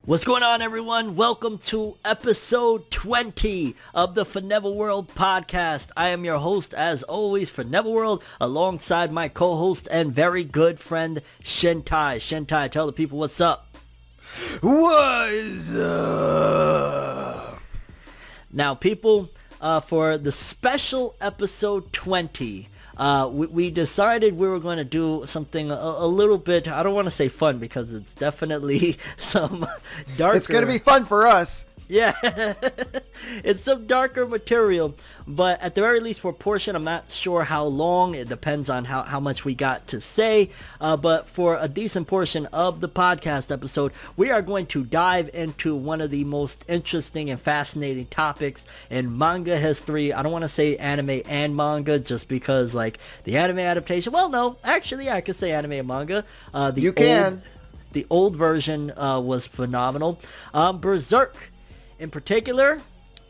What's going on, everyone? Welcome to episode 20 of the ForneverWorld podcast. I am your host, as always, ForneverWorld, alongside my co-host and very good friend, Shintai. Shintai, tell the people what's up. What's up? Now, people, for the special episode 20, we decided we were going to do something a little bit, I don't want to say fun, because it's definitely some darker. It's going to be fun for us. Yeah, it's some darker material, but at the very least for a portion, I'm not sure how long. It depends on how much we got to say, but for a decent portion of the podcast episode, we are going to dive into one of the most interesting and fascinating topics in manga history. I don't want to say anime and manga just because, like, the anime adaptation, well, no, actually, I could say anime and manga. The old version was phenomenal. Berserk. In particular,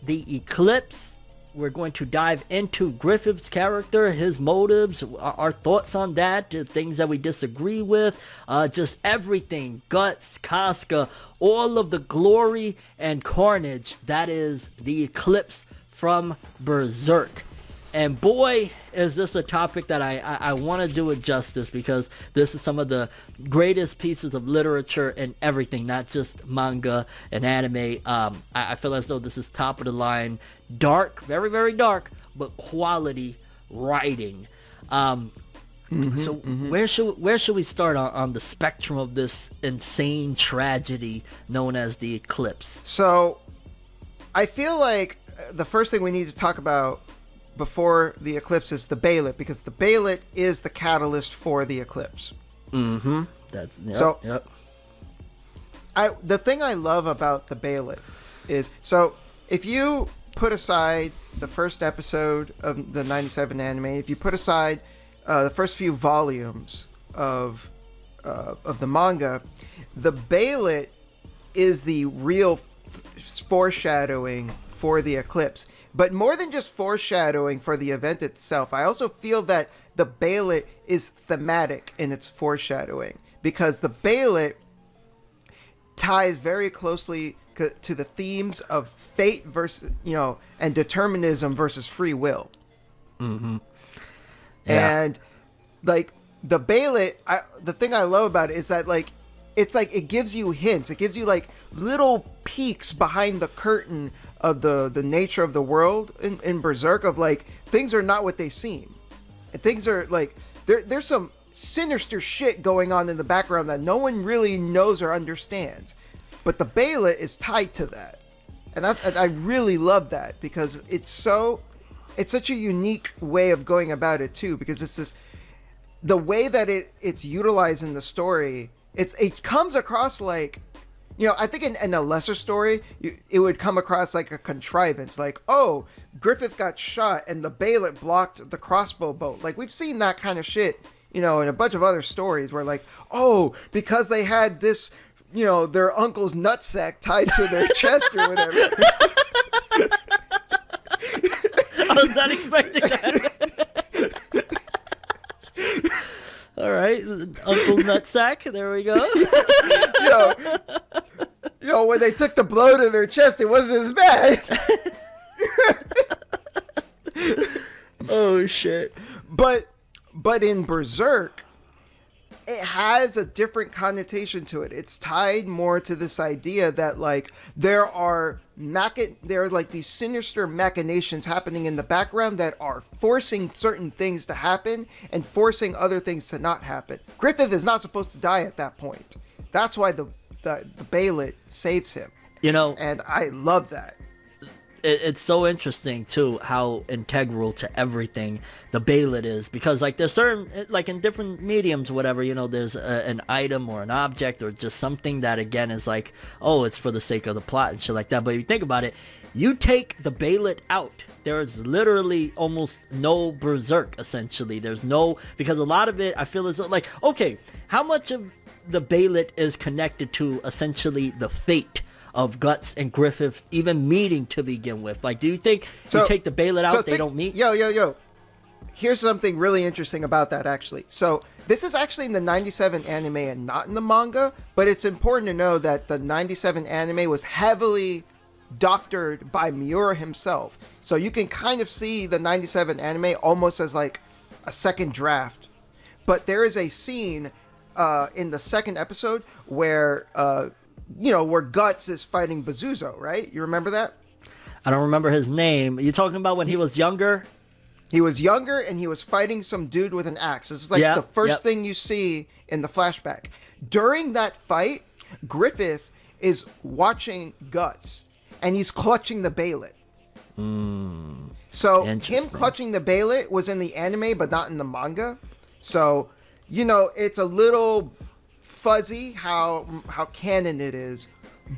the Eclipse. We're going to dive into Griffith's character, his motives, our thoughts on that, things that we disagree with, just everything, Guts, Casca, all of the glory and carnage that is the Eclipse from Berserk. And boy, is this a topic that I want to do it justice, because this is some of the greatest pieces of literature and everything, not just manga and anime. I feel as though this is top of the line, dark, very, very dark, but quality writing. Where should we start on the spectrum of this insane tragedy known as the Eclipse? So, I feel like the first thing we need to talk about before the Eclipse is the Bailet, because the Bailet is the catalyst for the Eclipse. The thing I love about the Bailet is, so if you put aside the first episode of the 97 anime, if you put aside the first few volumes of the manga, the Bailet is the real foreshadowing for the Eclipse. But more than just foreshadowing for the event itself, I also feel that the Bailet is thematic in its foreshadowing, because the Bailet ties very closely to the themes of fate versus, and determinism versus free will. Yeah. And like the Bailet, the thing I love about it is that it gives you hints, it gives you like little peeks behind the curtain of the nature of the world in Berserk, of like, things are not what they seem. And things are like, there's some sinister shit going on in the background that no one really knows or understands. But the Bailet is tied to that. And I really love that, because it's such a unique way of going about it too, because it's this, the way that it's utilized in the story, it comes across like, I think in a lesser story, it would come across like a contrivance, like, oh, Griffith got shot and the Bailet blocked the crossbow bolt. Like, we've seen that kind of shit, in a bunch of other stories where, like, oh, because they had this, their uncle's nutsack tied to their chest or whatever. I was not expecting that. All right, Uncle's nutsack. There we go. When they took the blow to their chest, it wasn't as bad. Oh shit! But in Berserk, it has a different connotation to it. It's tied more to this idea that, like, there are like these sinister machinations happening in the background that are forcing certain things to happen and forcing other things to not happen. Griffith is not supposed to die at that point. That's why the Bailet saves him. And I love that. It's so interesting too how integral to everything the Bailet is, because like there's certain, like in different mediums, whatever, there's an item or an object or just something that again is like, oh, it's for the sake of the plot and shit like that. But if you think about it, you take the Bailet out, there's literally almost no Berserk. Essentially, there's no, because a lot of it I feel is like, okay, how much of the Bailet is connected to essentially the fate of Guts and Griffith even meeting to begin with? Like, do you think you take the Bailet out, they don't meet? Yo. here's something really interesting about that, actually. So this is actually in the 97 anime and not in the manga, but it's important to know that the 97 anime was heavily doctored by Miura himself. So you can kind of see the 97 anime almost as like a second draft. But there is a scene in the second episode where, where Guts is fighting Bazuzo, right? You remember that? I don't remember his name. You talking about when he was younger? He was younger and he was fighting some dude with an axe. This is like the first thing you see in the flashback. During that fight, Griffith is watching Guts and he's clutching the Beylet. So him clutching the Beylet was in the anime but not in the manga. So, it's a little fuzzy how canon it is.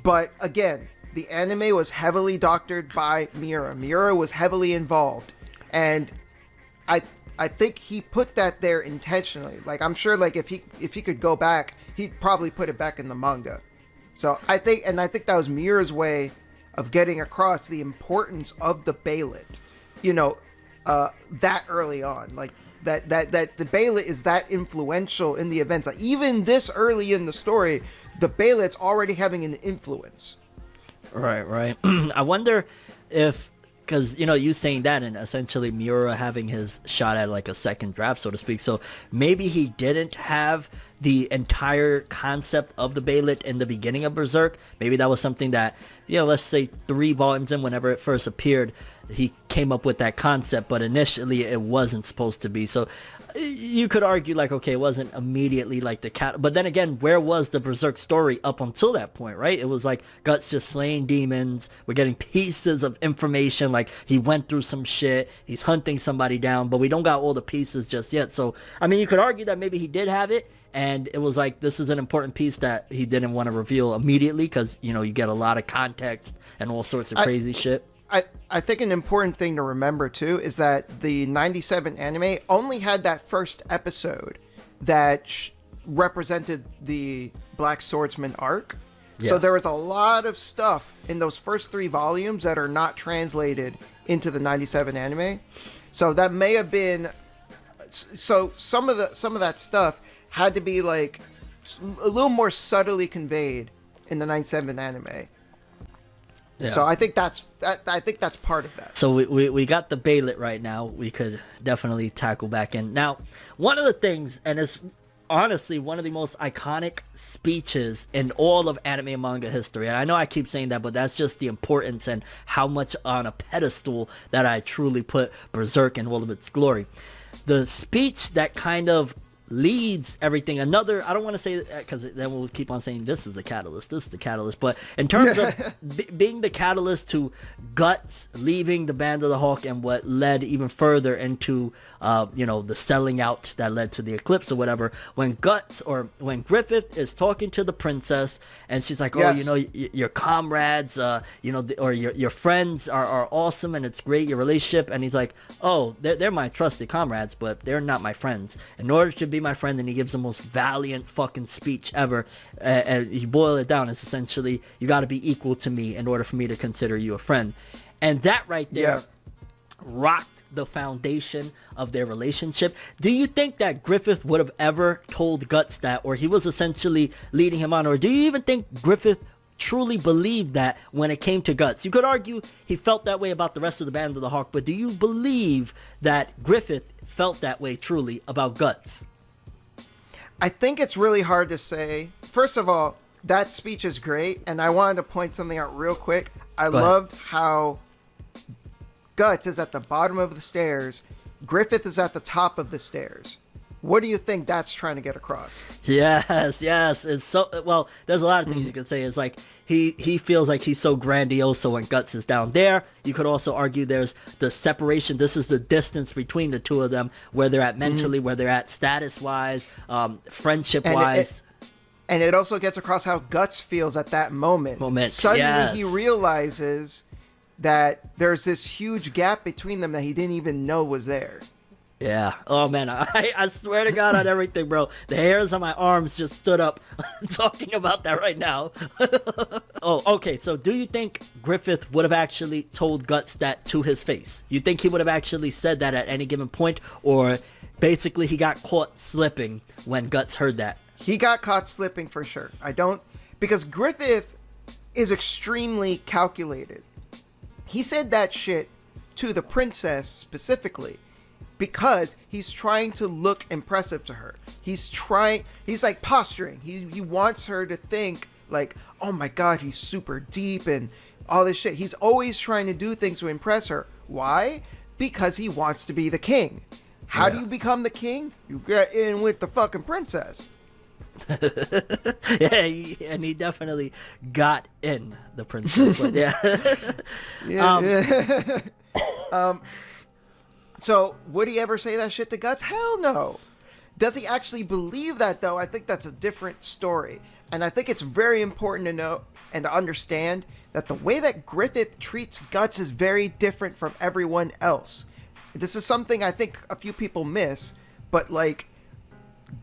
But again, the anime was heavily doctored by Miura. Miura was heavily involved. And I think he put that there intentionally. Like, I'm sure, like, if he could go back, he'd probably put it back in the manga. So I think that was Miura's way of getting across the importance of the Beylet, that early on. Like, that the Beylet is that influential in the events. Like, even this early in the story, the Beylet's already having an influence. Right. I wonder if, because, you saying that and essentially Miura having his shot at like a second draft, so to speak. So maybe he didn't have the entire concept of the Beylet in the beginning of Berserk. Maybe that was something that, let's say 3 volumes in, whenever it first appeared, he came up with that concept, but initially it wasn't supposed to be. So you could argue like, okay, it wasn't immediately like the cat, but then again, where was the Berserk story up until that point, right? It was like Guts just slaying demons. We're getting pieces of information, like he went through some shit, he's hunting somebody down, but we don't got all the pieces just yet. So I mean, you could argue that maybe he did have it, and it was like, this is an important piece that he didn't want to reveal immediately, because you get a lot of context and all sorts of crazy shit. I think an important thing to remember too is that the 97 anime only had that first episode that represented the Black Swordsman arc. Yeah. So there was a lot of stuff in those first 3 volumes that are not translated into the 97 anime. So that may have been, so some of that stuff had to be like a little more subtly conveyed in the 97 anime. Yeah. So I think that's part of that. So we got the Beylet right now. We could definitely tackle back in. Now, one of the things, and it's honestly one of the most iconic speeches in all of anime and manga history. And I know I keep saying that, but that's just the importance and how much on a pedestal that I truly put Berserk in all of its glory. The speech that kind of leads everything. I don't want to say that, because then we'll keep on saying this is the catalyst, but in terms of being the catalyst to Guts leaving the Band of the Hawk and what led even further into the selling out that led to the eclipse or whatever, when Griffith is talking to the princess and she's like, yes, your comrades, or your friends are awesome and it's great, your relationship, and he's like, oh, they're my trusted comrades, but they're not my friends. In order to be my friend, and he gives the most valiant fucking speech ever, and you boil it down, it's essentially, you got to be equal to me in order for me to consider you a friend. And that right there rocked the foundation of their relationship. Do you think that Griffith would have ever told Guts that, or he was essentially leading him on, or do you even think Griffith truly believed that when it came to Guts? You could argue he felt that way about the rest of the Band of the Hawk, but do you believe that Griffith felt that way truly about Guts? I think it's really hard to say. First of all, that speech is great, and I wanted to point something out real quick. I loved how Guts is at the bottom of the stairs, Griffith is at the top of the stairs. What do you think that's trying to get across? Yes. It's so, well, there's a lot of things you could say. It's like he feels like he's so grandiose, so when Guts is down there, you could also argue there's the separation. This is the distance between the two of them, where they're at mentally, where they're at status-wise, friendship-wise. And it also gets across how Guts feels at that moment. Suddenly he realizes that there's this huge gap between them that he didn't even know was there. Yeah. Oh man, I swear to God on everything, bro. The hairs on my arms just stood up talking about that right now. Oh, okay. So do you think Griffith would have actually told Guts that to his face? You think he would have actually said that at any given point, or basically he got caught slipping when Guts heard that? He got caught slipping for sure. I don't, because Griffith is extremely calculated. He said that shit to the princess specifically because he's trying to look impressive to her. He's like posturing. He wants her to think like, oh my God, he's super deep and all this shit. He's always trying to do things to impress her. Why? Because he wants to be the king. How do you become the king? You get in with the fucking princess. Yeah, and he definitely got in the princess, but yeah. So would he ever say that shit to Guts? Hell no. Does he actually believe that though? I think that's a different story. And I think it's very important to know and to understand that the way that Griffith treats Guts is very different from everyone else. This is something I think a few people miss, but like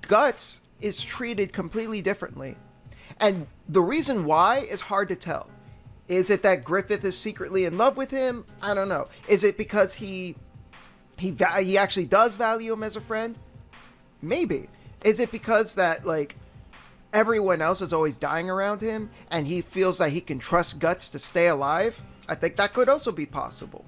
Guts is treated completely differently. And the reason why is hard to tell. Is it that Griffith is secretly in love with him? I don't know. Is it because he actually does value him as a friend? Maybe. Is it because that like everyone else is always dying around him and he feels that he can trust Guts to stay alive? I think that could also be possible.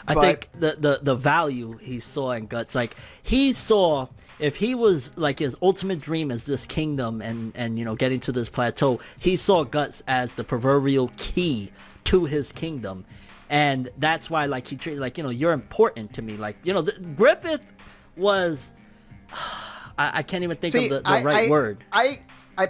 I think the value he saw in Guts, like he saw, if he was like his ultimate dream is this kingdom and you know getting to this plateau, he saw Guts as the proverbial key to his kingdom, and that's why like he treated like, you know, you're important to me, like, you know, Griffith was I can't even think of the right word. I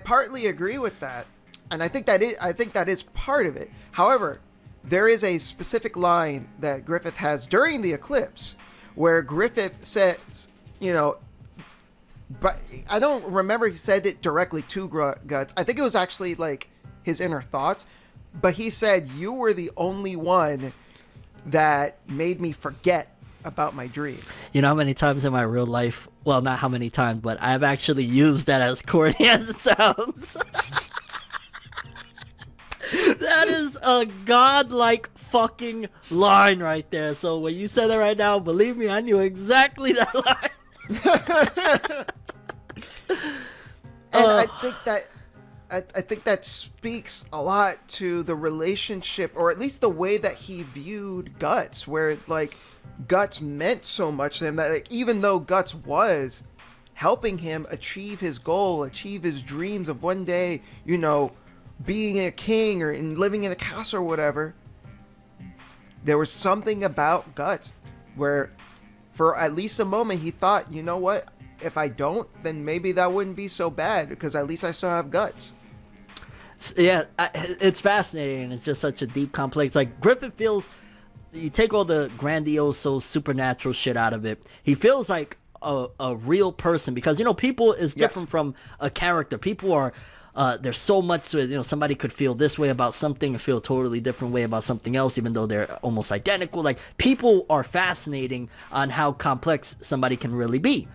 partly agree with that, and I think that is part of it. However, there is a specific line that Griffith has during the eclipse where Griffith says, you know, but I don't remember if he said it directly to Guts. I think it was actually like his inner thoughts, but he said, you were the only one that made me forget about my dream. You know how many times in my real life, well, not how many times, but I've actually used that, as corny as it sounds. That is a godlike fucking line right there. So when you said it right now, believe me, I knew exactly that line. And I think that speaks a lot to the relationship, or at least the way that he viewed Guts, where like Guts meant so much to him that like, even though Guts was helping him achieve his goal, achieve his dreams of one day, you know, being a king or living in a castle or whatever, there was something about Guts where for at least a moment he thought, you know what, if I don't, then maybe that wouldn't be so bad because at least I still have Guts. Yeah, it's fascinating. It's just such a deep, complex, like Griffith feels, you take all the grandiose, so supernatural shit out of it, he feels like a real person, because, you know, people is different from a character. People are there's so much to it. You know, somebody could feel this way about something and feel a totally different way about something else, even though they're almost identical. Like, people are fascinating on how complex somebody can really be.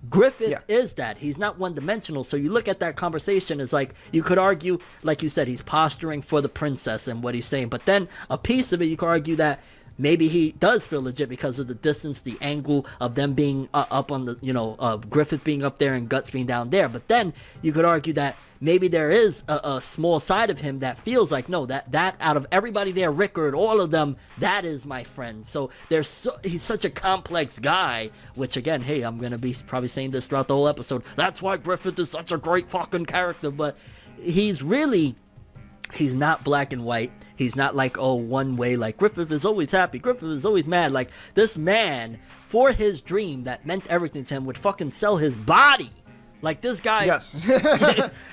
Griffith is that. He's not one-dimensional. So you look at that conversation, it's like, you could argue, like you said, he's posturing for the princess and what he's saying. But then a piece of it, you could argue that maybe he does feel legit because of the distance, the angle of them being up on the, you know, Griffith being up there and Guts being down there. But then you could argue that maybe there is a small side of him that feels like, no, that out of everybody there, Rickard, all of them, that is my friend. So he's such a complex guy, which again, hey, I'm going to be probably saying this throughout the whole episode. That's why Griffith is such a great fucking character. But he's not black and white. He's not like, oh, one way, like Griffith is always happy, Griffith is always mad. Like, this man, for his dream that meant everything to him, would fucking sell his body. Like, this guy,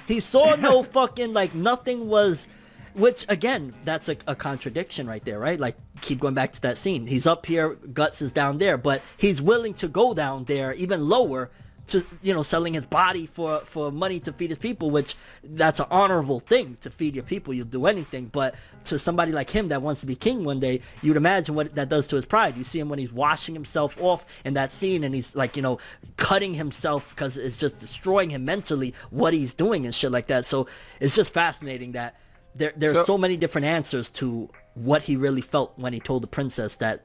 he saw no fucking, like, nothing was, which, again, that's a contradiction right there, right? Like, keep going back to that scene. He's up here, Guts is down there, but he's willing to go down there, even lower, to, you know, selling his body for money to feed his people, which that's an honorable thing to feed your people. You'll do anything. But to somebody like him that wants to be king one day, you'd imagine what that does to his pride. You see him when he's washing himself off in that scene, and he's like, you know, cutting himself because it's just destroying him mentally, what he's doing and shit like that. So it's just fascinating that there's so many different answers to what he really felt when he told the princess that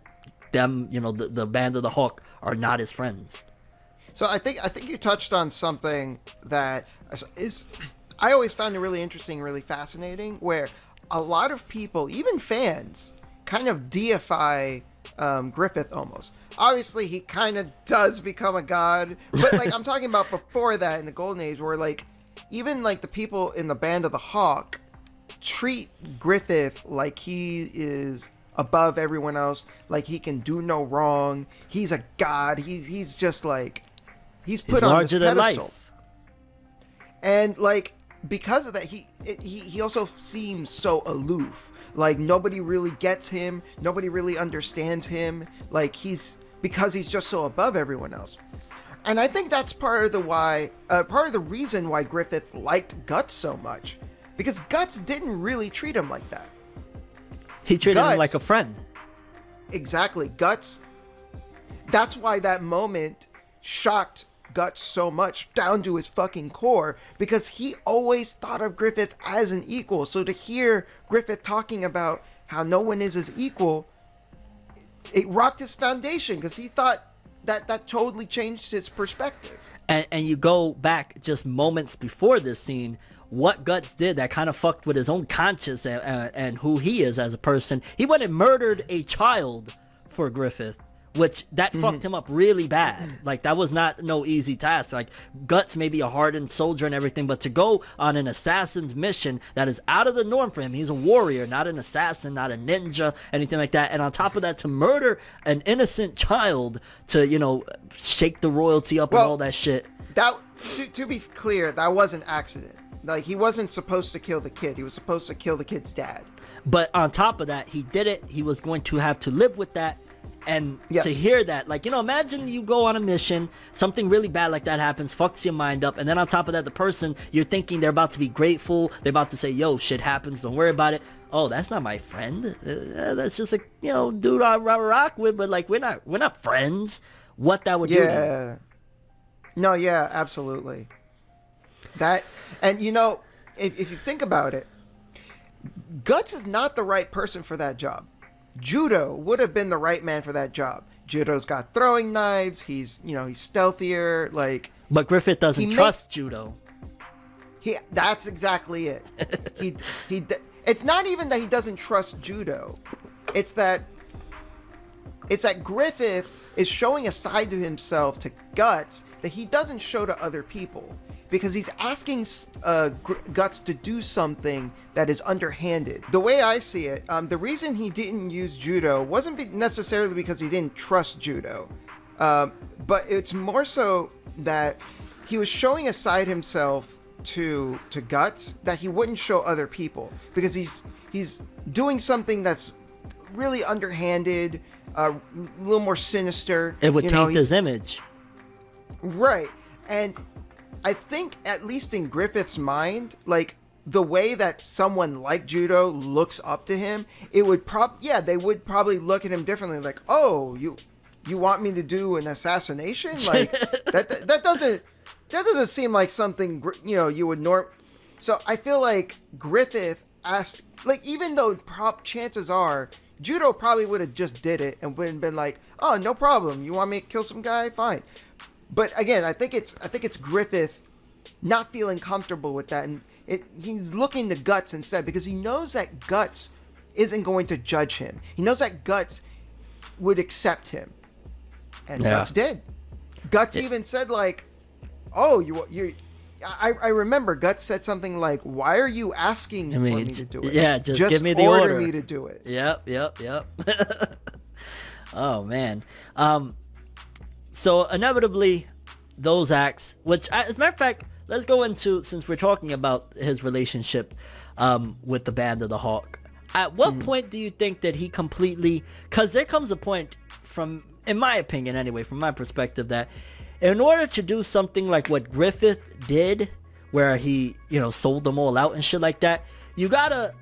them, you know, the Band of the Hawk are not his friends. So I think you touched on something that is, I always found it really interesting, really fascinating, where a lot of people, even fans, kind of deify Griffith almost. Obviously, he kind of does become a god, but like I'm talking about before that in the Golden Age, where like even like the people in the Band of the Hawk treat Griffith like he is above everyone else, like he can do no wrong. He's a god. He's just like, he's put on this pedestal. Life. And like because of that, he also seems so aloof. Like nobody really gets him. Nobody really understands him. Like because he's just so above everyone else. And I think that's part of the reason why Griffith liked Guts so much, because Guts didn't really treat him like that. He treated him like a friend. Exactly. Guts. That's why that moment shocked Guts so much down to his fucking core, because he always thought of Griffith as an equal. So to hear Griffith talking about how no one is his equal, it rocked his foundation, because he thought that totally changed his perspective. And you go back just moments before this scene, what Guts did that kind of fucked with his own conscience and who he is as a person. He went and murdered a child for Griffith, which that fucked him up really bad. Like that was not no easy task. Like Guts may be a hardened soldier and everything, but to go on an assassin's mission that is out of the norm for him. He's a warrior, not an assassin, not a ninja, anything like that. And on top of that, to murder an innocent child, to, you know, shake the royalty up and all that shit. That to be clear, that was an accident. Like, he wasn't supposed to kill the kid. He was supposed to kill the kid's dad. But on top of that, he did it. He was going to have to live with that. And to hear that, like, you know, imagine you go on a mission, something really bad like that happens, fucks your mind up. And then on top of that, the person, you're thinking they're about to be grateful. They're about to say, yo, shit happens. Don't worry about it. Oh, that's not my friend. That's just a, you know, dude I rock with. But, like, we're not friends. What that would do to him. No, yeah, absolutely. That, and you know, if you think about it, Guts is not the right person for that job. Judo would have been the right man for that job. Judo's got throwing knives. He's stealthier. Like, but Griffith doesn't trust Judo. That's exactly it. It's not even that he doesn't trust Judo. It's that Griffith is showing a side to himself, to Guts, that he doesn't show to other people, because he's asking Guts to do something that is underhanded. The way I see it, the reason he didn't use Judo wasn't necessarily because he didn't trust Judo, but it's more so that he was showing a side himself to Guts that he wouldn't show other people, because he's doing something that's really underhanded, a little more sinister. It would taint his image. Right. And I think, at least in Griffith's mind, like, the way that someone like Judo looks up to him, it would they would probably look at him differently. Like, oh, you want me to do an assassination? Like, that doesn't seem like something, you would So I feel like Griffith asked, like, even though chances are Judo probably would have just did it and wouldn't been like, oh, no problem. You want me to kill some guy? Fine. But again, I think it's Griffith not feeling comfortable with that, and he's looking to Guts instead, because he knows that Guts isn't going to judge him. He knows that Guts would accept him, and Guts did. Guts even said, like, "Oh, I remember Guts said something like, "Why are you asking for me to do it? Yeah, just give me the order. Me to do it." Yep. Oh man. So inevitably, those acts, which, as a matter of fact, let's go into, since we're talking about his relationship with the Band of the Hawk. At what point do you think that he completely, because there comes a point, in my opinion anyway, from my perspective, that in order to do something like what Griffith did, where he, sold them all out and shit like that, you gotta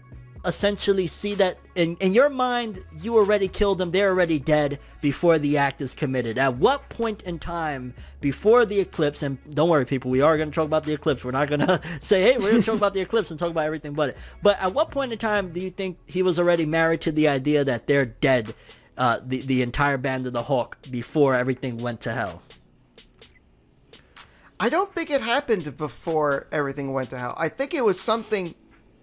essentially see that in your mind, you already killed them, they're already dead before the act is committed. At what point in time before the eclipse, and don't worry people, we are going to talk about the eclipse, we're not going to say, hey, we're going to talk about the eclipse and talk about everything but it. But at what point in time do you think he was already married to the idea that they're dead, the entire band of the Hawk, before everything went to hell? I don't think it happened before everything went to hell. I think it was something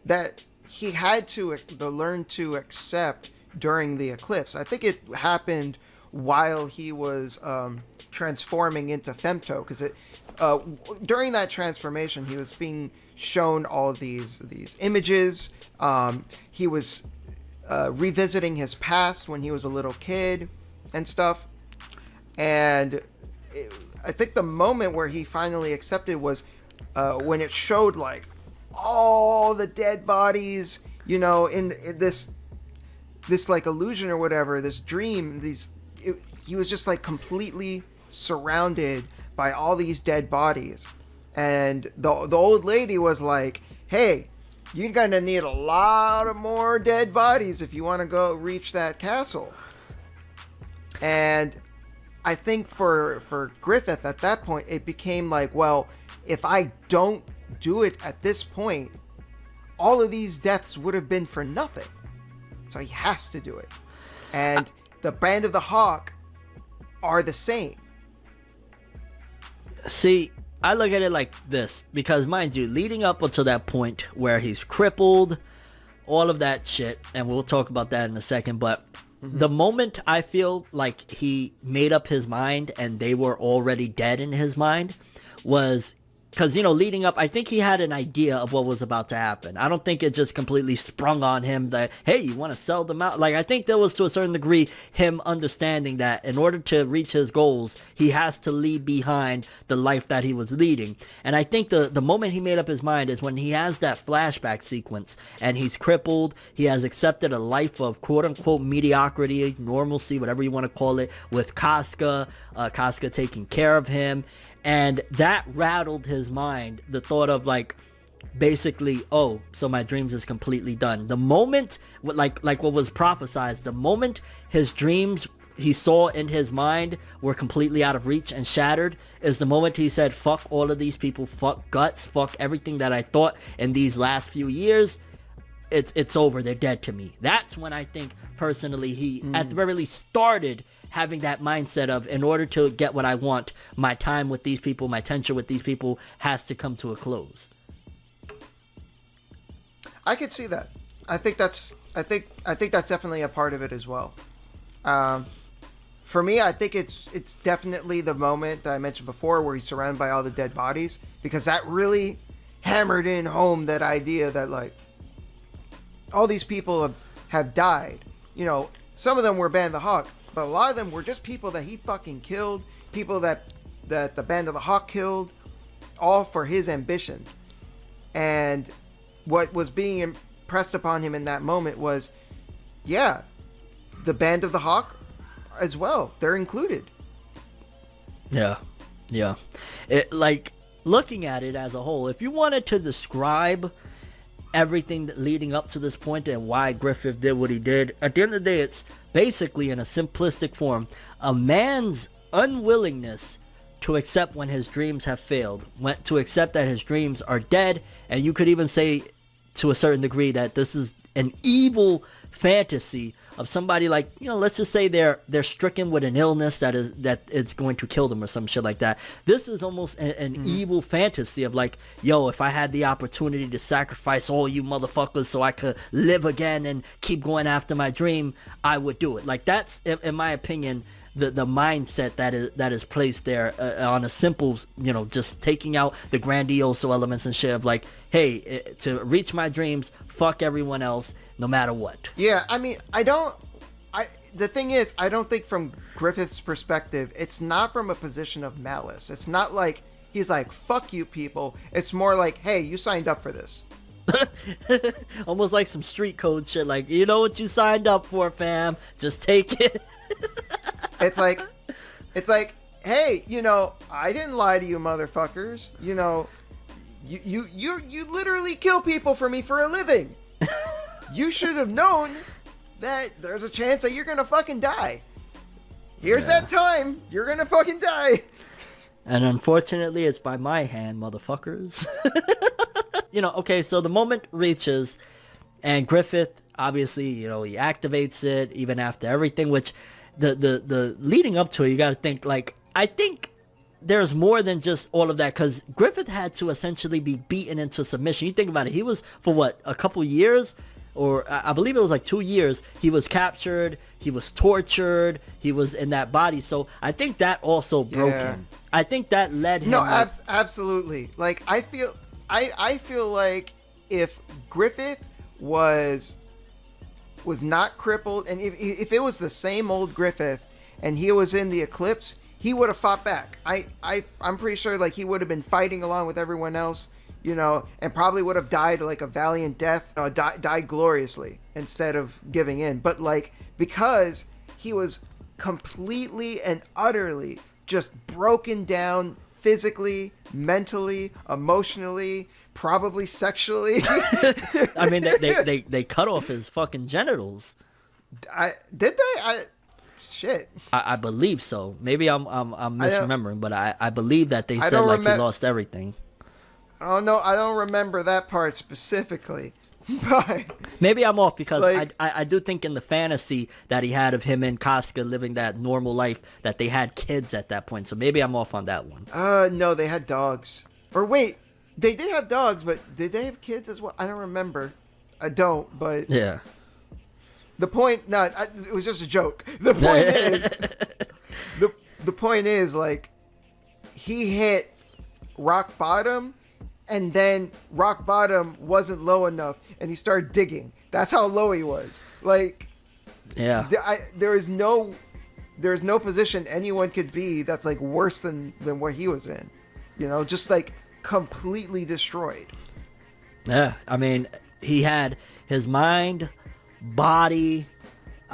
that he had to learn to accept during the eclipse. I think it happened while he was transforming into Femto, because during that transformation he was being shown all of these images. He was revisiting his past when he was a little kid and stuff, and I think the moment where he finally accepted was when it showed like all the dead bodies, in this like illusion or whatever, this dream. He was just like completely surrounded by all these dead bodies, and the old lady was like, "Hey, you're gonna need a lot of more dead bodies if you want to go reach that castle." And I think for Griffith at that point, it became like, well, if I don't do it at this point, all of these deaths would have been for nothing. So he has to do it. And the Band of the Hawk are the same. See, I look at it like this, because mind you, leading up until that point where he's crippled, all of that shit, and we'll talk about that in a second, but the moment I feel like he made up his mind and they were already dead in his mind was because, leading up, I think he had an idea of what was about to happen. I don't think it just completely sprung on him that, hey, you want to sell them out? Like, I think there was, to a certain degree, him understanding that in order to reach his goals, he has to leave behind the life that he was leading. And I think the moment he made up his mind is when he has that flashback sequence and he's crippled, he has accepted a life of quote-unquote mediocrity, normalcy, whatever you want to call it, with Casca taking care of him. And that rattled his mind, the thought of like, basically, oh, so my dreams is completely done. The moment, like what was prophesized, the moment his dreams he saw in his mind were completely out of reach and shattered, is the moment he said, fuck all of these people, fuck guts, fuck everything that I thought in these last few years. It's over. They're dead to me. That's when I think, personally, he, at the very least, started having that mindset of, in order to get what I want, my time with these people, my tension with these people has to come to a close. I could see that. I think that's definitely a part of it as well. For me, I think it's definitely the moment that I mentioned before where he's surrounded by all the dead bodies, because that really hammered in home that idea that like all these people have died. Some of them were Band of the Hawk, but a lot of them were just people that he fucking killed, people that the Band of the Hawk killed, all for his ambitions. And what was being impressed upon him in that moment was, yeah, the Band of the Hawk as well. They're included. Yeah. It, like, looking at it as a whole, if you wanted to describe everything leading up to this point and why Griffith did what he did, at the end of the day, it's basically, in a simplistic form, a man's unwillingness to accept when his dreams have failed, to accept that his dreams are dead. And you could even say, to a certain degree, that this is an evil fantasy of somebody, like, let's just say they're stricken with an illness that it's going to kill them or some shit like that. This is almost an evil fantasy of like, yo, if I had the opportunity to sacrifice all you motherfuckers so I could live again and keep going after my dream, I would do it. Like, that's, in my opinion, the mindset that is placed there on a simple, just taking out the grandiose elements and shit of like, hey, to reach my dreams, fuck everyone else, no matter what. Yeah, I mean, the thing is, I don't think from Griffith's perspective, it's not from a position of malice. It's not like he's like, fuck you people. It's more like, hey, you signed up for this. Almost like some street code shit, like, you know what you signed up for, fam, just take it. It's like, hey, I didn't lie to you, motherfuckers. You literally kill people for me for a living. You should have known that there's a chance that you're gonna fucking die. Here's that time. You're gonna fucking die. And unfortunately, it's by my hand, motherfuckers. Okay, so the moment reaches, and Griffith, obviously, he activates it even after everything, which the leading up to it, you gotta think, like, I think there's more than just all of that, because Griffith had to essentially be beaten into submission. You think about it, he was, for what, a couple years? Or I believe it was like 2 years, he was captured, he was tortured, he was in that body. So I think that also broke him. I think that led him. No, absolutely. Like, I feel like if Griffith was not crippled, and if it was the same old Griffith and he was in the eclipse, he would have fought back. I'm pretty sure, like, he would have been fighting along with everyone else. And probably would have died like a valiant death, died gloriously instead of giving in. But like, because he was completely and utterly just broken down physically, mentally, emotionally, probably sexually. I mean, they cut off his fucking genitals. Did they? Shit. I believe so. Maybe I'm misremembering, but I believe that they said like he lost everything. Oh no, I don't remember that part specifically. But maybe I'm off, because like, I do think in the fantasy that he had of him and Casca living that normal life, that they had kids at that point. So maybe I'm off on that one. No, they had dogs. Or wait, they did have dogs, but did they have kids as well? I don't remember. I don't, but yeah. The point, it was just a joke. The point is, the point is, like, he hit rock bottom. And then rock bottom wasn't low enough, and he started digging. That's how low he was. Like, yeah, there is no position anyone could be that's like worse than where he was in. Just like completely destroyed. Yeah, I mean, he had his mind, body.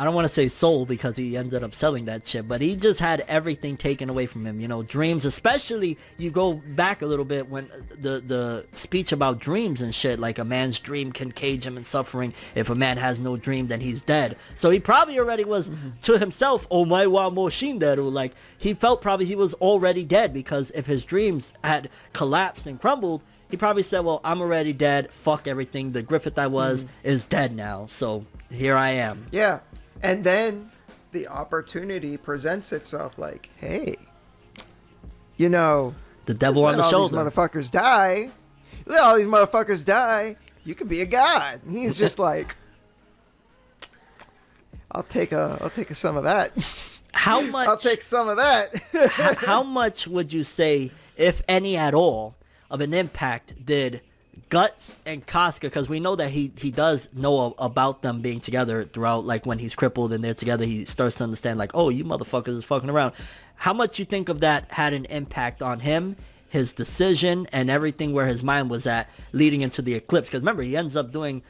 I don't want to say soul, because he ended up selling that shit, but he just had everything taken away from him. Dreams, especially, you go back a little bit when the speech about dreams and shit, like a man's dream can cage him in suffering. If a man has no dream, then he's dead. So he probably already was to himself, oh my wa moshinderu, like he felt probably he was already dead, because if his dreams had collapsed and crumbled, he probably said, well, I'm already dead, fuck everything, the Griffith I was is dead now, so here I am. Yeah. And then the opportunity presents itself, like, hey, the devil on the shoulder. Let all these motherfuckers die. Let all these motherfuckers die. You can be a god. And he's just like, I'll take some of that. How much? I'll take some of that. How much would you say, if any at all, of an impact did Guts and Casca, because we know that he does know about them being together throughout, like when he's crippled and they're together, he starts to understand, like, oh, you motherfuckers is fucking around. How much you think of that had an impact on him, his decision, and everything where his mind was at leading into the eclipse? Because remember, he ends up doing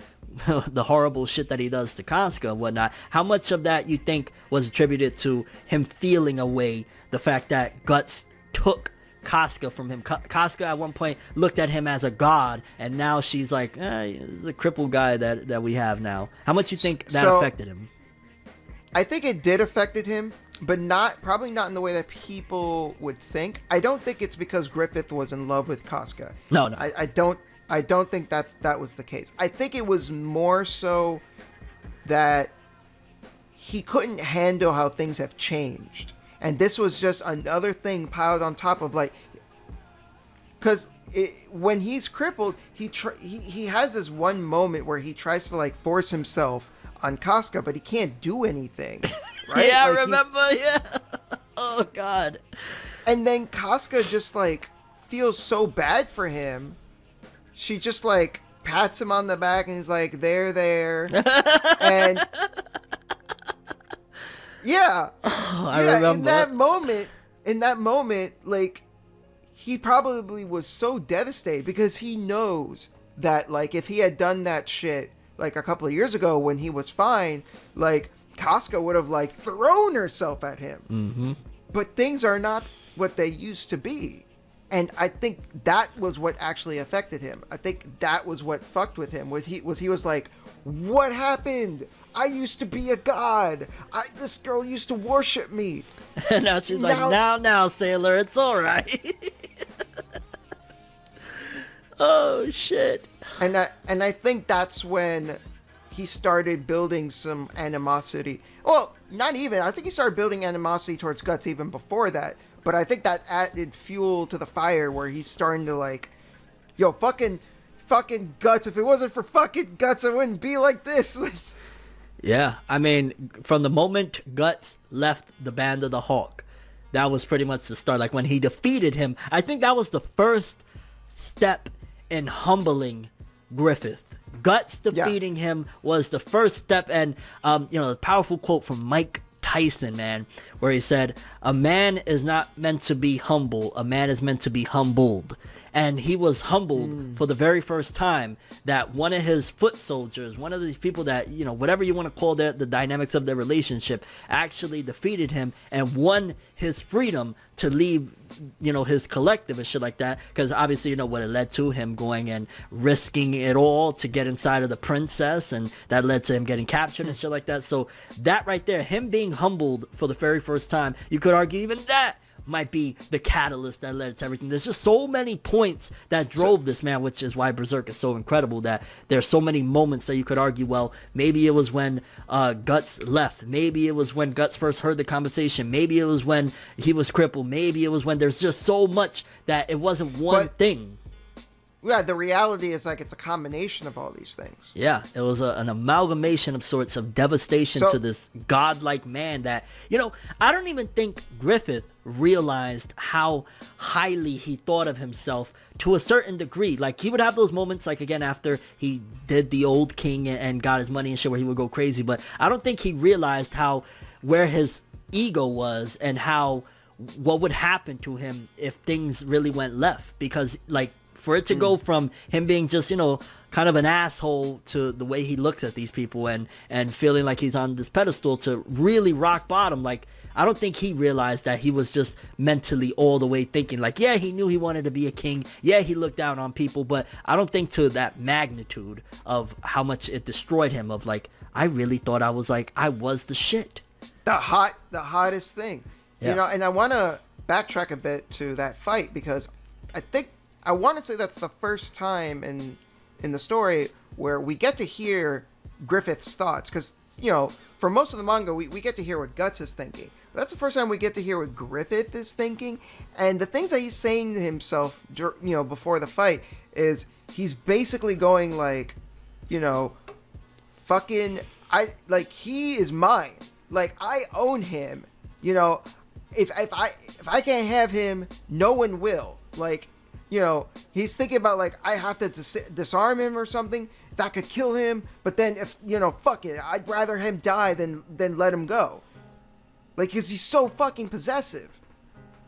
the horrible shit that he does to Casca and whatnot. How much of that you think was attributed to him feeling away, the fact that Guts took Casca from him? Casca at one point looked at him as a god, and now she's like, the crippled guy that we have now. How much you think that affected him? I think it did affected him, but probably not in the way that people would think. I don't think it's because Griffith was in love with Casca. No. I don't think that was the case. I think it was more so that he couldn't handle how things have changed. And this was just another thing piled on top of, like, because when he's crippled, he has this one moment where he tries to, like, force himself on Casca, but he can't do anything. Right? Yeah, like, I remember. Yeah. Oh God. And then Casca just, like, feels so bad for him. She just, like, pats him on the back and he's like, there. And yeah. Oh, I remember. In that moment, like, he probably was so devastated because he knows that, like, if he had done that shit, like, a couple of years ago when he was fine, like, Casca would have, like, thrown herself at him. Mm-hmm. But things are not what they used to be. And I think that was what actually affected him. I think that was what fucked with him. He was like, what happened? I used to be a god. This girl used to worship me. And now she's like, now, sailor, it's all right. Oh shit. And I think that's when he started building some animosity. Well, not even. I think he started building animosity towards Guts even before that. But I think that added fuel to the fire where he's starting to like, yo, fucking Guts. If it wasn't for fucking Guts, it wouldn't be like this. Yeah, I mean, from the moment Guts left the Band of the Hawk, that was pretty much the start. Like when he defeated him, I think that was the first step in humbling Griffith. Guts defeating him was the first step. And the powerful quote from Mike Tyson, man, where he said, a man is not meant to be humble, a man is meant to be humbled. And he was humbled for the very first time that one of his foot soldiers, one of these people that, whatever you want to call the dynamics of their relationship, actually defeated him and won his freedom to leave, his collective and shit like that. Because obviously, what it led to, him going and risking it all to get inside of the princess, and that led to him getting captured and shit like that. So that right there, him being humbled for the very first time, you could argue even that might be the catalyst that led to everything. There's just so many points that drove this, man, which is why Berserk is so incredible, that there's so many moments that you could argue, well, maybe it was when Guts left. Maybe it was when Guts first heard the conversation. Maybe it was when he was crippled. Maybe it was when there's just so much that it wasn't one thing. Yeah, the reality is like it's a combination of all these things. Yeah, it was an amalgamation of sorts of devastation to this godlike man that, I don't even think Griffith realized how highly he thought of himself to a certain degree. Like, he would have those moments, like, again, after he did the old king and got his money and shit, where he would go crazy. But I don't think he realized where his ego was and what would happen to him if things really went left. Because, like, for it to go from him being just, kind of an asshole to the way he looks at these people and feeling like he's on this pedestal to really rock bottom, like, I don't think he realized that he was just mentally all the way thinking, like, yeah, he knew he wanted to be a king. Yeah, he looked down on people, but I don't think to that magnitude of how much it destroyed him, of like, I really thought I was the shit. The hottest thing. Yeah. And I want to backtrack a bit to that fight, because I want to say that's the first time in the story where we get to hear Griffith's thoughts. Because, for most of the manga, we get to hear what Guts is thinking. But that's the first time we get to hear what Griffith is thinking. And the things that he's saying to himself, before the fight, is he's basically going like, he is mine. Like, I own him. If I can't have him, no one will. Like, he's thinking about, like, I have to disarm him or something. That could kill him. But then if, fuck it. I'd rather him die than let him go. Like, because he's so fucking possessive.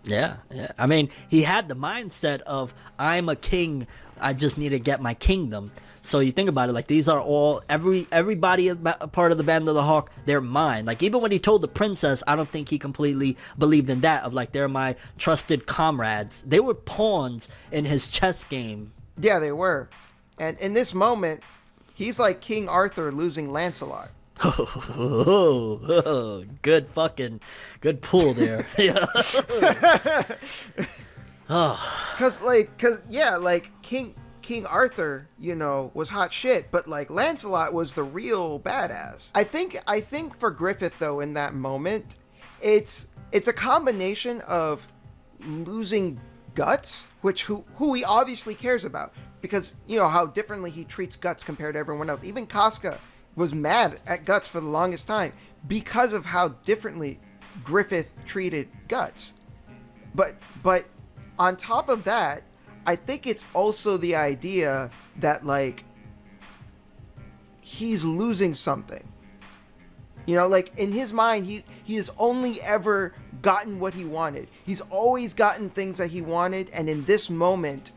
Yeah. I mean, he had the mindset of, I'm a king. I just need to get my kingdom. So you think about it, like, these are all, everybody a part of the Band of the Hawk, they're mine. Like, even when he told the princess, I don't think he completely believed in that, of like, they're my trusted comrades. They were pawns in his chess game. Yeah, they were. And in this moment, he's like King Arthur losing Lancelot. Good pull there. King Arthur, was hot shit, but like Lancelot was the real badass. I think for Griffith though, in that moment, it's a combination of losing Guts, who he obviously cares about, because how differently he treats Guts compared to everyone else. Even Casca was mad at Guts for the longest time because of how differently Griffith treated Guts. But on top of that, I think it's also the idea that, like, he's losing something. Like, in his mind, he has only ever gotten what he wanted. He's always gotten things that he wanted, and in this moment,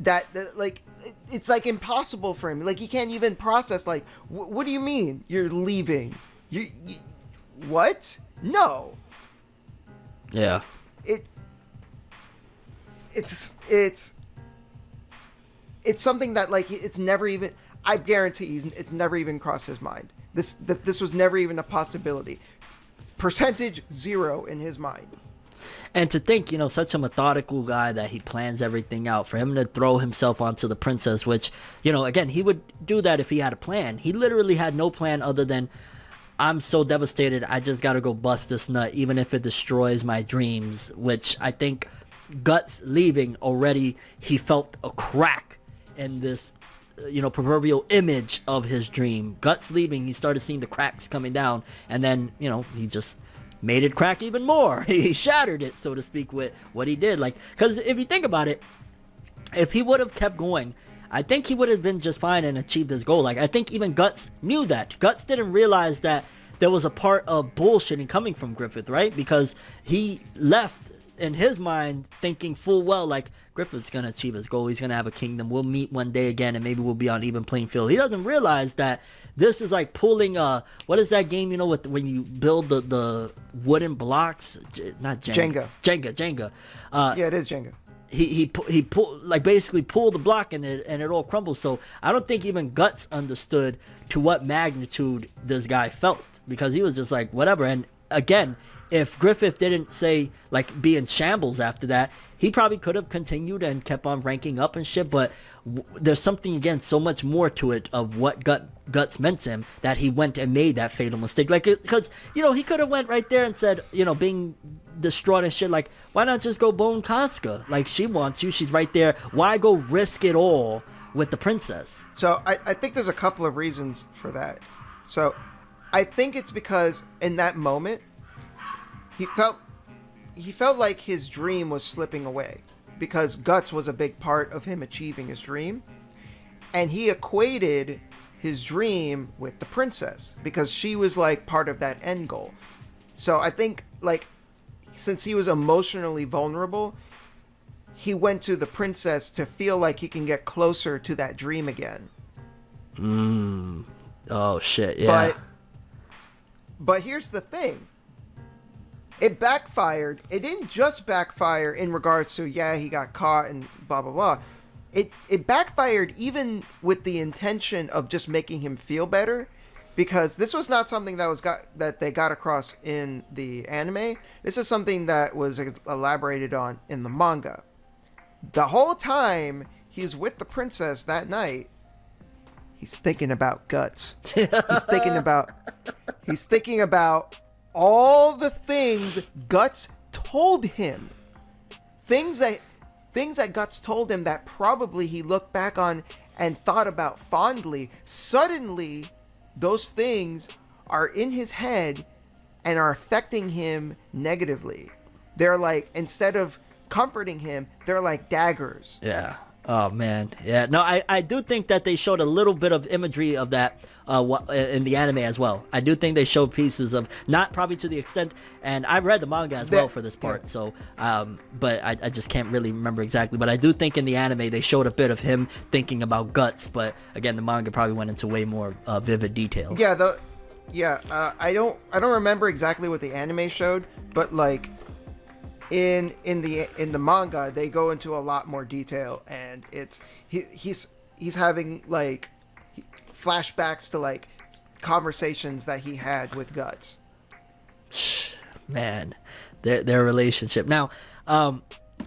that like, it's like impossible for him. Like, he can't even process, like, what do you mean you're leaving? You what? No. Yeah. It it's something that like it's never even. I guarantee you, it's never even crossed his mind. This was never even a possibility. Percentage 0 in his mind. And to think, such a methodical guy that he plans everything out, for him to throw himself onto the princess, which, again, he would do that if he had a plan. He literally had no plan other than, I'm so devastated, I just gotta go bust this nut, even if it destroys my dreams, which I think Guts leaving already, he felt a crack in this, proverbial image of his dream. Guts leaving, he started seeing the cracks coming down, and then, he just made it crack even more. He shattered it, so to speak, with what he did. Like, because if you think about it, if he would have kept going, I think he would have been just fine and achieved his goal. Like, I think even Guts knew that. Guts didn't realize that there was a part of bullshitting coming from Griffith, right? Because he left in his mind thinking full well, like, Griffith's going to achieve his goal. He's going to have a kingdom. We'll meet one day again, and maybe we'll be on even playing field. He doesn't realize that this is like pulling what is that game, with when you build the wooden blocks? Not Jenga. Jenga. Yeah, it is Jenga. He pulled, like, basically pulled the block and it all crumbles. So I don't think even Guts understood to what magnitude this guy felt, because he was just like, whatever. And again, if Griffith didn't say, like, be in shambles after that, he probably could have continued and kept on ranking up and shit. But there's something, again, so much more to it of what Guts meant to him, that he went and made that fatal mistake. Like, because, he could have went right there and said, being distraught and shit, like, why not just go bone Casca? Like, she wants you. She's right there. Why go risk it all with the princess? So I think there's a couple of reasons for that. So I think it's because in that moment, he felt like his dream was slipping away, because Guts was a big part of him achieving his dream, and he equated his dream with the princess because she was like part of that end goal. So I think, like, since he was emotionally vulnerable, he went to the princess to feel like he can get closer to that dream again. Oh shit, yeah. But here's the thing. It backfired. It didn't just backfire in regards to, he got caught and blah, blah, blah. It backfired even with the intention of just making him feel better, because this was not something that they got across in the anime. This is something that was elaborated on in the manga. The whole time he's with the princess that night, he's thinking about Guts. He's thinking about all the things Guts told him. Things that Guts told him that probably he looked back on and thought about fondly. Suddenly, those things are in his head and are affecting him negatively. They're like, instead of comforting him, they're like daggers. Yeah. Oh, man. Yeah. No, I do think that they showed a little bit of imagery of that in the anime as well. I do think they showed pieces of, not probably to the extent, and I've read the manga as well for this part, so, but I just can't really remember exactly. But I do think in the anime they showed a bit of him thinking about Guts, but again, the manga probably went into way more vivid detail. I don't remember exactly what the anime showed, but like, in the manga they go into a lot more detail, and he's having like flashbacks to like conversations that he had with Guts. Man, their relationship. Now,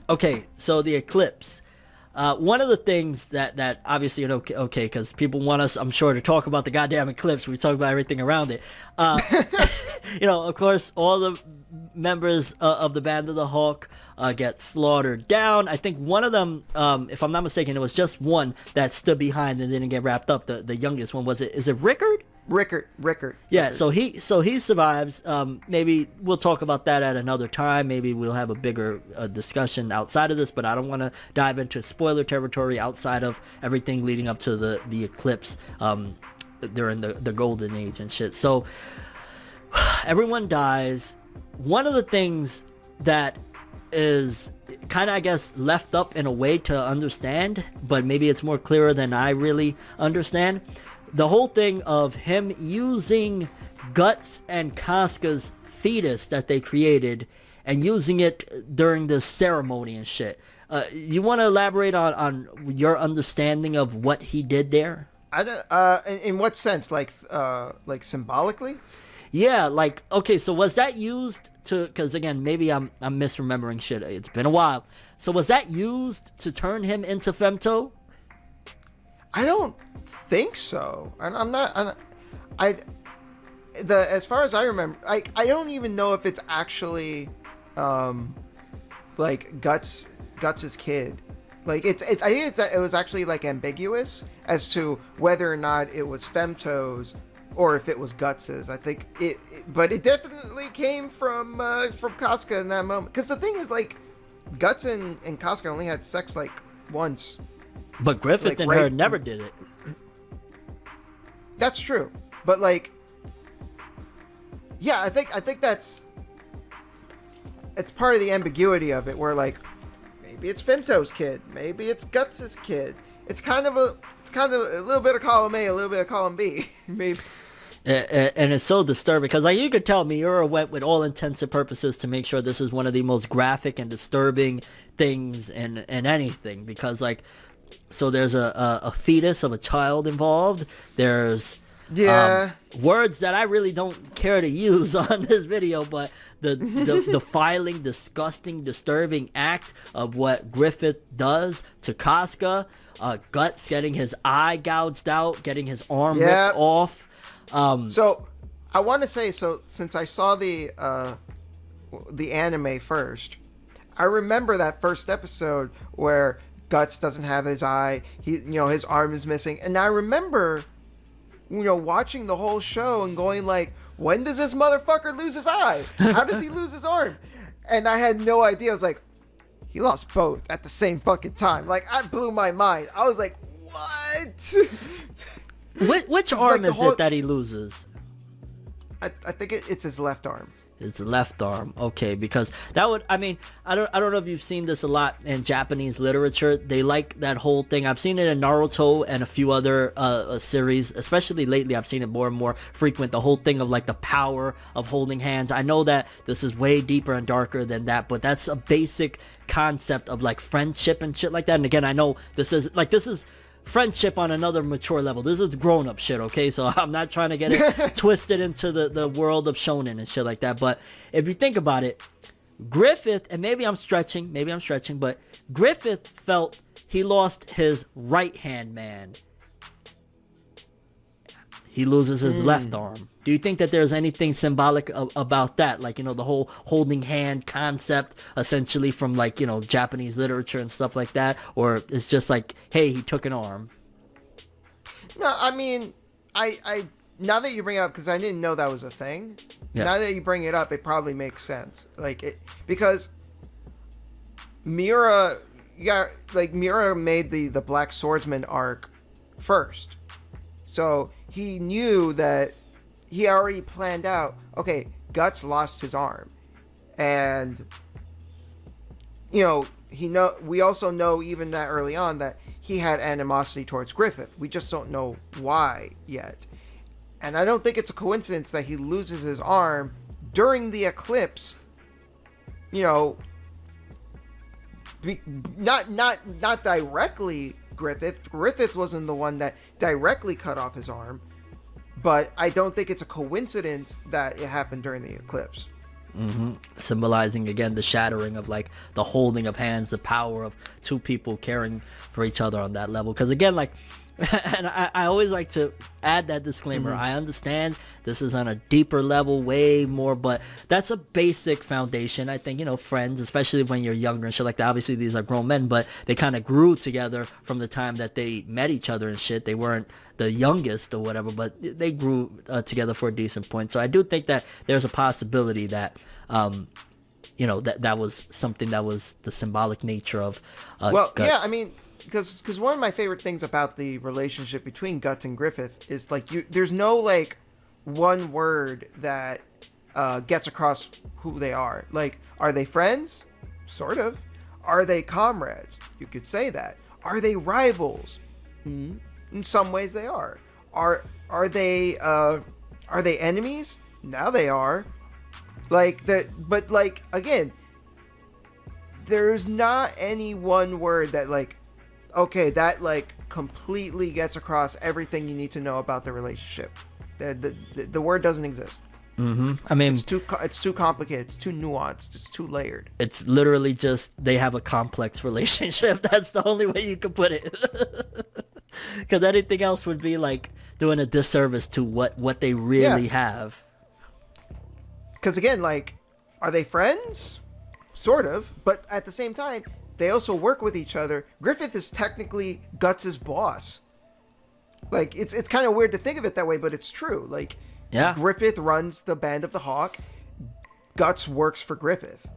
okay, so the eclipse. One of the things that obviously, okay, because people want us, I'm sure, to talk about the goddamn eclipse. We talk about everything around it. Of course, all the members of the Band of the Hawk get slaughtered down. I think one of them, if I'm not mistaken, it was just one that stood behind and didn't get wrapped up. The youngest one, is it Rickard? Rickard. Yeah, so he survives. Maybe we'll talk about that at another time. Maybe we'll have a bigger discussion outside of this, but I don't want to dive into spoiler territory outside of everything leading up to the eclipse during the golden age and shit. So everyone dies. One of the things that is kind of, I guess, left up in a way to understand, but maybe it's more clearer than I really understand. The whole thing of him using Guts and Casca's fetus that they created and using it during the ceremony and shit. You want to elaborate on your understanding of what he did there? I don't. In what sense? Like symbolically? Yeah, like, okay, so was that used to, because again, maybe I'm misremembering shit. It's been a while. So was that used to turn him into Femto? I don't think so. I'm not. As far as I remember, I don't even know if it's actually, like Guts' kid. Like I think it was actually like ambiguous as to whether or not it was Femto's or if it was Guts's. I think but it definitely came from Casca in that moment. Because the thing is, like, Guts and Casca only had sex like once. But Griffith like, and right, her never did it. That's true. But like, yeah, I think that's it's part of the ambiguity of it, where like maybe it's Femto's kid, maybe it's Guts's kid. It's kind of a little bit of column A, a little bit of column B, maybe. And it's so disturbing because, like, you could tell Miura went with all intents and purposes to make sure this is one of the most graphic and disturbing things in anything, because, like, so there's a fetus of a child involved. There's words that I really don't care to use on this video, but the defiling, disgusting, disturbing act of what Griffith does to Casca, Guts getting his eye gouged out, getting his arm ripped off. So I want to say, since I saw the anime first, I remember that first episode where Guts doesn't have his eye, his arm is missing, and I remember watching the whole show and going like, when does this motherfucker lose his eye? How does he lose his arm? And I had no idea. I was like, he lost both at the same fucking time. Like, I blew my mind. I was like, what? Which arm is it that he loses? I think it's his left arm. His left arm. Okay, because that would, I mean, I don't know if you've seen this a lot in Japanese literature. They like that whole thing. I've seen it in Naruto and a few other series, especially lately. I've seen it more and more frequent. The whole thing of like the power of holding hands. I know that this is way deeper and darker than that, but that's a basic concept of like friendship and shit like that. And again, I know this is friendship on another mature level. This is grown-up shit, okay? So I'm not trying to get it twisted into the world of shonen and shit like that. But if you think about it, Griffith, and maybe I'm stretching, but Griffith felt he lost his right-hand man. He loses his left arm. Do you think that there's anything symbolic about that? Like, the whole holding hand concept, essentially from like, Japanese literature and stuff like that? Or it's just like, hey, he took an arm? No, I mean, I now that you bring it up, because I didn't know that was a thing. Yeah. Now that you bring it up, it probably makes sense. Because Miura made the Black Swordsman arc first. So he knew that he already planned out, okay, Guts lost his arm. And, we also know even that early on that he had animosity towards Griffith. We just don't know why yet. And I don't think it's a coincidence that he loses his arm during the eclipse, not directly Griffith. Griffith wasn't the one that directly cut off his arm. But I don't think it's a coincidence that it happened during the eclipse. Mm-hmm. Symbolizing, again, the shattering of, like, the holding of hands, the power of two people caring for each other on that level. Because, again, like, and I always like to add that disclaimer. Mm-hmm. I understand this is on a deeper level, way more, but that's a basic foundation. I think, friends, especially when you're younger and shit like that. Obviously, these are grown men, but they kind of grew together from the time that they met each other and shit. They weren't the youngest or whatever, but they grew together for a decent point. So I do think that there's a possibility that, that was something that was the symbolic nature of Guts. Yeah, I mean, because one of my favorite things about the relationship between Guts and Griffith is like there's no like one word that gets across who they are. Like, are they friends? Sort of. Are they comrades? You could say that. Are they rivals? In some ways they are. Are they enemies? Now they are. Like that, but like again, there's not any one word that like, okay, that like completely gets across everything you need to know about the relationship. The word doesn't exist. Mm-hmm. I mean, it's too complicated. It's too nuanced. It's too layered. It's literally just they have a complex relationship. That's the only way you could put it. Because anything else would be like doing a disservice to what they really have. Because again, like, are they friends? Sort of, but at the same time, they also work with each other. Griffith is technically Guts' boss. Like, it's kind of weird to think of it that way, but it's true. Like, Griffith runs the Band of the Hawk. Guts works for Griffith.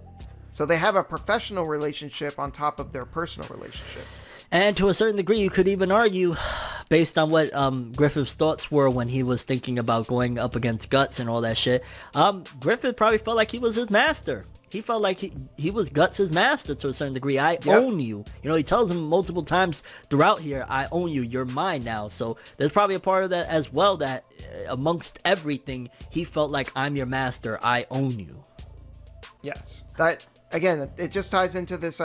So they have a professional relationship on top of their personal relationship. And to a certain degree, you could even argue, based on what Griffith's thoughts were when he was thinking about going up against Guts and all that shit, Griffith probably felt like he was his master. He felt like he was Guts' master to a certain degree. I own you. You know, he tells him multiple times throughout here, I own you. You're mine now. So there's probably a part of that as well that amongst everything, he felt like I'm your master. I own you. Yes. That, again, it just ties into this,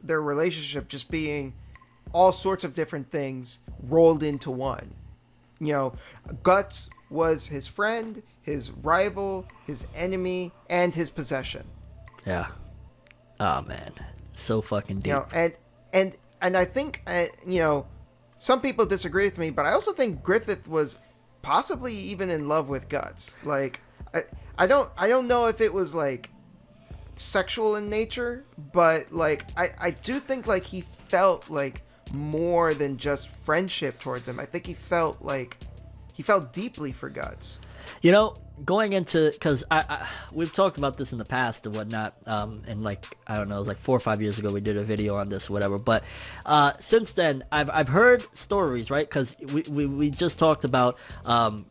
their relationship just being all sorts of different things rolled into one. You know, Guts was his friend, his rival, his enemy, and his possession. Yeah. Oh man, so fucking deep. You know, and I think you know, some people disagree with me, but I also think Griffith was possibly even in love with Guts. Like, I don't know if it was like sexual in nature, but like I do think like he felt like more than just friendship towards him. I think he felt deeply for Guts. You know, going into, because we've talked about this in the past and whatnot, and like, I don't know, it was like 4 or 5 years ago we did a video on this or whatever, but since then I've heard stories, right? Because we just talked about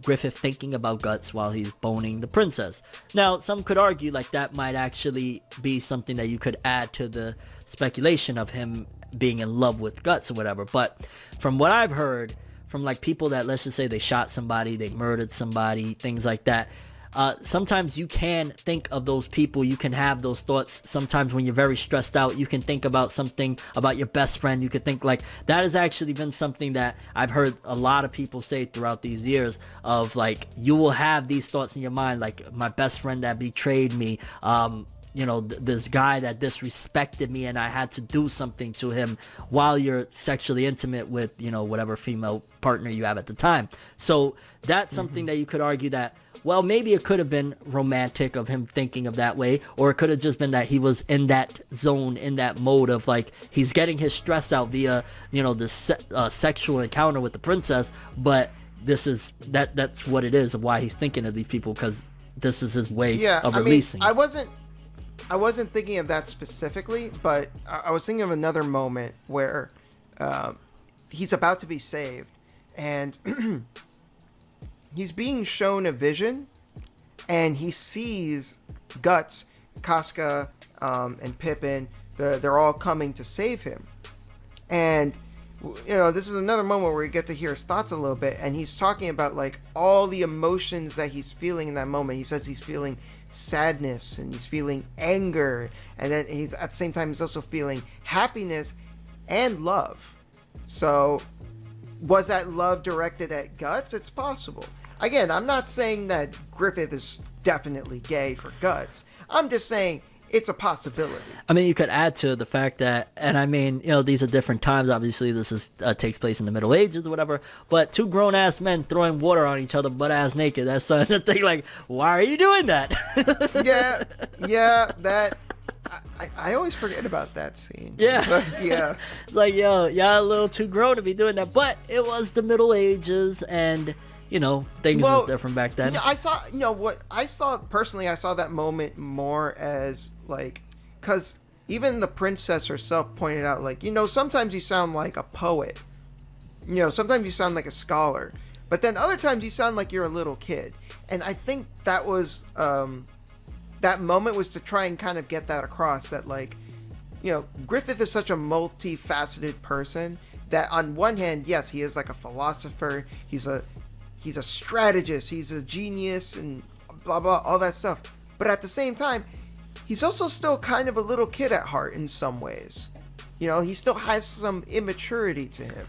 Griffith thinking about Guts while he's boning the princess. Now some could argue like that might actually be something that you could add to the speculation of him being in love with Guts or whatever, but from what I've heard from like people that, let's just say they shot somebody, they murdered somebody, things like that, sometimes you can think of those people, you can have those thoughts. Sometimes when you're very stressed out, you can think about something about your best friend. You could think like, that has actually been something that I've heard a lot of people say throughout these years, of like, you will have these thoughts in your mind, like my best friend that betrayed me, you know, this guy that disrespected me and I had to do something to him, while you're sexually intimate with, you know, whatever female partner you have at the time. So that's something that you could argue that, well, maybe it could have been romantic of him thinking of that way, or it could have just been that he was in that zone, in that mode of like, he's getting his stress out via, you know, this sexual encounter with the princess, but this is, that's what it is of why he's thinking of these people, because this is his way of releasing. I wasn't thinking of that specifically, but I was thinking of another moment where he's about to be saved, and he's being shown a vision, and he sees Guts, Casca, and Pippin. They're all coming to save him. And, you know, this is another moment where we get to hear his thoughts a little bit, and he's talking about, like, all the emotions that he's feeling in that moment. He says he's feeling sadness, and he's feeling anger, and then he's at the same time he's also feeling happiness and love. So was that love directed at Guts? It's possible. Again, I'm not saying that Griffith is definitely gay for Guts. I'm just saying it's a possibility. I mean, you could add to the fact that, and I mean, you know, these are different times. Obviously, this is takes place in the Middle Ages or whatever. But two grown-ass men throwing water on each other butt-ass naked. That's something to think like, why are you doing that? yeah, that... I always forget about that scene. Yeah. But, yeah. It's like, yo, y'all a little too grown to be doing that. But it was the Middle Ages, and... you know, things was different back then. I saw, you know, what I saw personally, I saw that moment more as like, because even the princess herself pointed out, like, you know, sometimes you sound like a poet, you know, sometimes you sound like a scholar, but then other times you sound like you're a little kid. And I think that was, that moment was to try and kind of get that across, that like, you know, Griffith is such a multifaceted person that on one hand, yes, he is like a philosopher, he's a strategist, he's a genius, and blah blah, all that stuff. but at the same time, he's also still kind of a little kid at heart in some ways. You know, he still has some immaturity to him.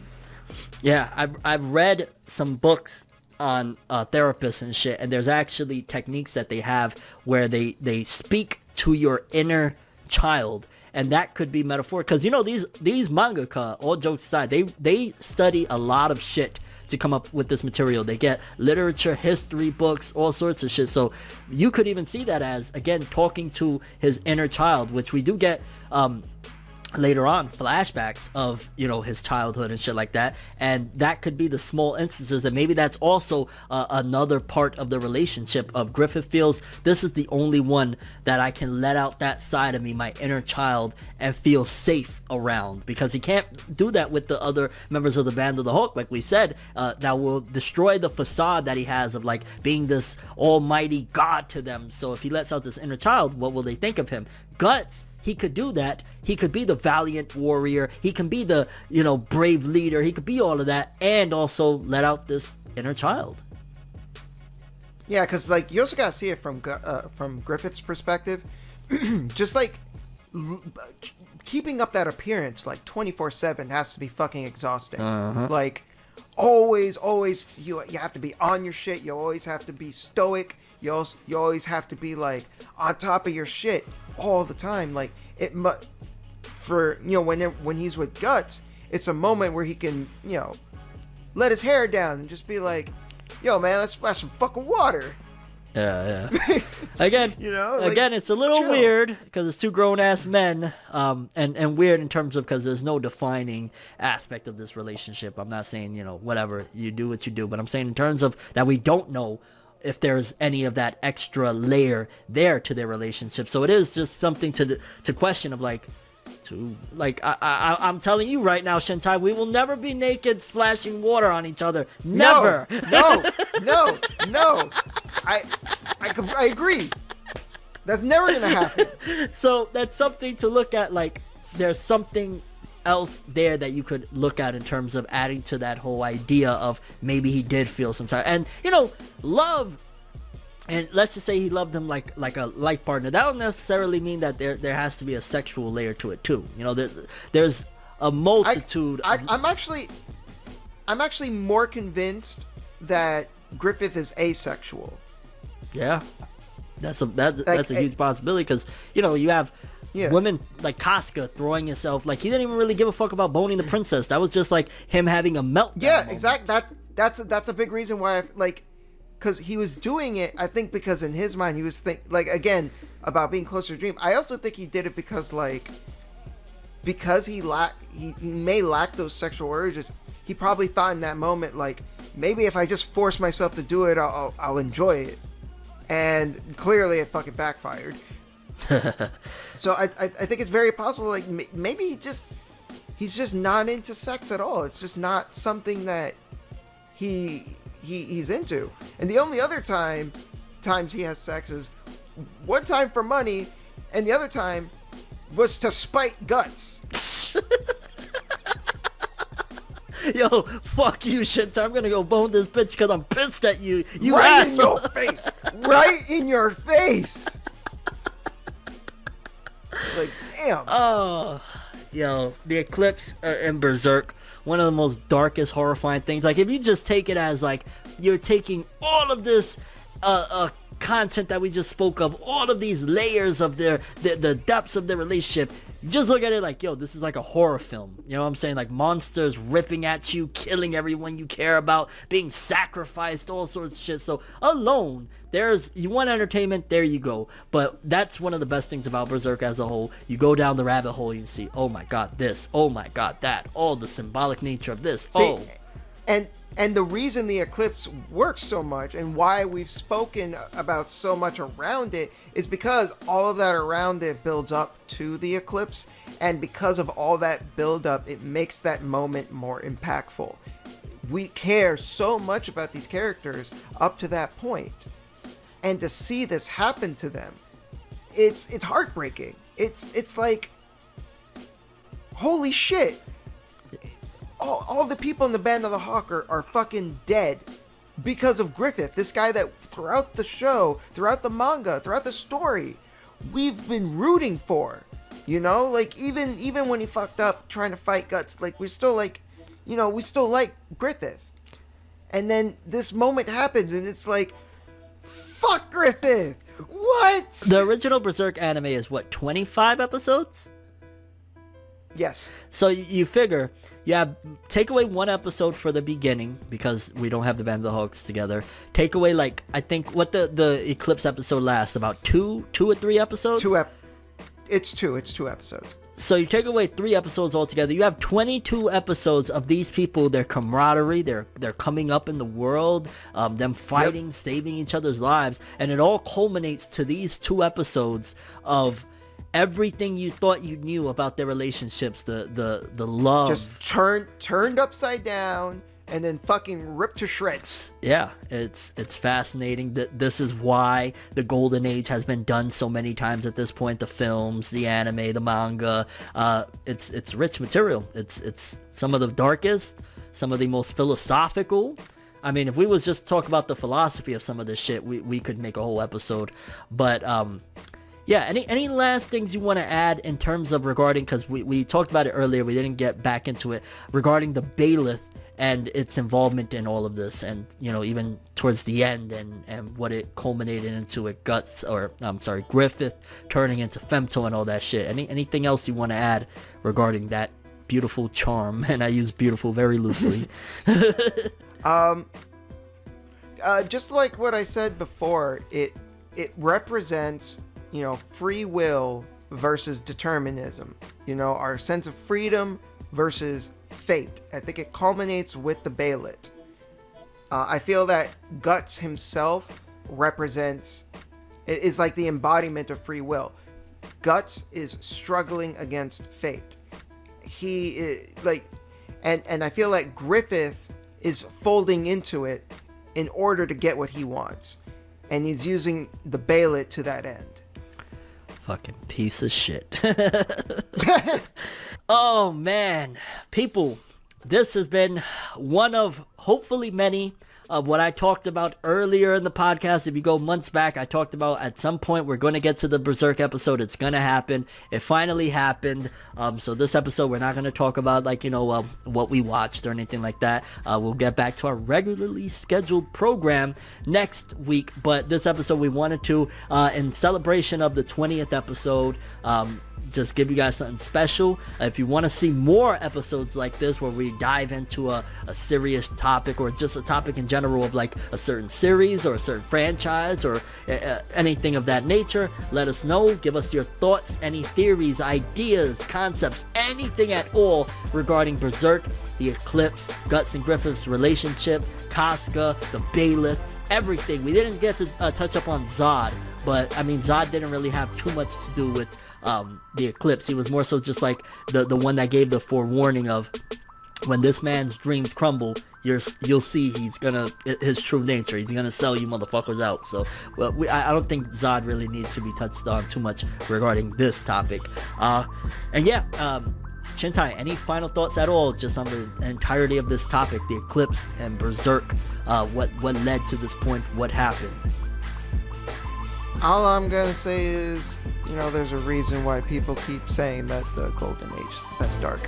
Yeah, I've read some books on therapists and shit, and there's actually techniques that they have where they speak to your inner child, and that could be metaphoric, because you know these mangaka, all jokes aside, they study a lot of shit to come up with this material. They get literature, history books, all sorts of shit. So you could even see that as, again, talking to his inner child, which we do get later on flashbacks of, you know, his childhood and shit like that, and that could be the small instances, and maybe that's also another part of the relationship of Griffith feels this is the only one that I can let out that side of me, my inner child, and feel safe around, because he can't do that with the other members of the Band of the Hawk, like we said. That will destroy the facade that he has of like being this almighty god to them. So if he lets out this inner child, what will they think of him? Guts, he could do that. He could be the valiant warrior. He can be the, you know, brave leader. He could be all of that, and also let out this inner child. Yeah, because like you also gotta see it from Griffith's perspective. Just like keeping up that appearance like 24/7 has to be fucking exhausting. Like always you have to be on your shit. You always have to be stoic. You always have to be like on top of your shit all the time. Like for, you know, when he's with Guts, it's a moment where he can, you know, let his hair down and just be like, yo man, let's splash some fucking water. Yeah. Again, you know, like, it's a little chill. weird because it's two grown ass men, and weird in terms of because there's no defining aspect of this relationship. I'm not saying, you know, whatever, you do what you do, but I'm saying in terms of that we don't know if there's any of that extra layer there to their relationship. So it is just something to question of like, I'm telling you right now, Shintai, we will never be naked splashing water on each other. Never. No. I agree. That's never gonna happen. So that's something to look at. Like, there's something else there that you could look at in terms of adding to that whole idea of maybe he did feel some time. And, you know, love, and let's just say he loved him like a life partner. That don't necessarily mean that there has to be a sexual layer to it too. You know, there's a multitude. I'm actually more convinced that Griffith is asexual. Yeah, that's a huge possibility, because, you know, you have women like Casca throwing himself, like he didn't even really give a fuck about boning the princess. That was just like him having a meltdown. Yeah, exactly. That's a big reason why because he was doing it, I think, because in his mind he was again about being closer to Dream. I also think he did it because he may lack those sexual urges. He probably thought in that moment, like, maybe if I just force myself to do it, I'll enjoy it. And clearly it fucking backfired. So I think it's very possible, like, maybe he's just not into sex at all. It's just not something that he's into. And the only other times he has sex is one time for money, and the other time was to spite Guts. Yo, fuck you, Shintai. I'm gonna go bone this bitch because I'm pissed at you. You right asshole. in your face. Right in your face. Like, damn. Oh, yo, the Eclipse and Berserk, one of the most darkest, horrifying things. Like, if you just take it as like you're taking all of this content that we just spoke of, all of these layers of the depths of their relationship, you just look at it like, yo, this is like a horror film. You know what I'm saying? Like monsters ripping at you, killing everyone you care about, being sacrificed, all sorts of shit. So alone, you want entertainment, there you go. But that's one of the best things about Berserk as a whole. You go down the rabbit hole, you see, oh my god, this, oh my god, that, all the symbolic nature of this. And the reason the Eclipse works so much and why we've spoken about so much around it is because all of that around it builds up to the Eclipse, and because of all that build up, it makes that moment more impactful. We care so much about these characters up to that point, and to see this happen to them, it's heartbreaking. It's like, holy shit. All the people in the Band of the Hawk are fucking dead. because of Griffith, this guy that throughout the show, throughout the manga, throughout the story, we've been rooting for. You know, like even when he fucked up trying to fight Guts, like we're still like, you know, we still like Griffith. And then this moment happens and it's like, fuck Griffith. What? The original Berserk anime is what, 25 episodes? Yes. So you figure, take away one episode for the beginning because we don't have the Band of the Hawks together. Take away, like, I think what the Eclipse episode lasts, about two or three episodes? It's two episodes. So you take away 3 episodes altogether. You have 22 episodes of these people, their camaraderie, they're coming up in the world, them fighting, saving each other's lives, and it all culminates to these 2 episodes of everything you thought you knew about their relationships, the love. Just turned upside down and then fucking ripped to shreds. Yeah, it's fascinating. This is why the Golden Age has been done so many times at this point. The films, the anime, the manga. It's rich material. It's some of the darkest, some of the most philosophical. I mean, if we was just talk about the philosophy of some of this shit, we could make a whole episode. But yeah, any last things you want to add in terms of regarding, because we talked about it earlier, we didn't get back into it, regarding the Bailiff and its involvement in all of this, and, you know, even towards the end, and what it culminated into with Griffith turning into Femto and all that shit. Anything else you want to add regarding that beautiful charm? And I use beautiful very loosely. Just like what I said before, it represents, you know, free will versus determinism. You know, our sense of freedom versus fate. I think it culminates with the Bailiff. I feel that Guts himself is like the embodiment of free will. Guts is struggling against fate. He is like, and I feel like Griffith is folding into it in order to get what he wants, and he's using the Bailiff to that end. Fucking piece of shit. Oh man, people, this has been one of hopefully many of what I talked about earlier in the podcast. If you go months back, I talked about at some point we're going to get to the Berserk episode. It's going to happen. It finally happened. So this episode, we're not going to talk about, like, you know, what we watched or anything like that. We'll get back to our regularly scheduled program next week. But this episode, we wanted to, in celebration of the 20th episode, just give you guys something special. If you want to see more episodes like this where we dive into a serious topic, or just a topic in general of like a certain series or a certain franchise or anything of that nature, let us know. Give us your thoughts, any theories, ideas, concepts, anything at all regarding Berserk, the Eclipse, Guts and Griffith's relationship, Casca, the Bailiff, everything. We didn't get to touch up on Zod, but I mean, Zod didn't really have too much to do with the Eclipse. He was more so just like the one that gave the forewarning of, when this man's dreams crumble, you'll see his true nature. He's gonna sell you motherfuckers out. So I don't think Zod really needs to be touched on too much regarding this topic. And yeah, Shintai, any final thoughts at all just on the entirety of this topic, the Eclipse and Berserk, what led to this point, what happened? All I'm gonna say is, you know, there's a reason why people keep saying that the Golden Age is the best arc.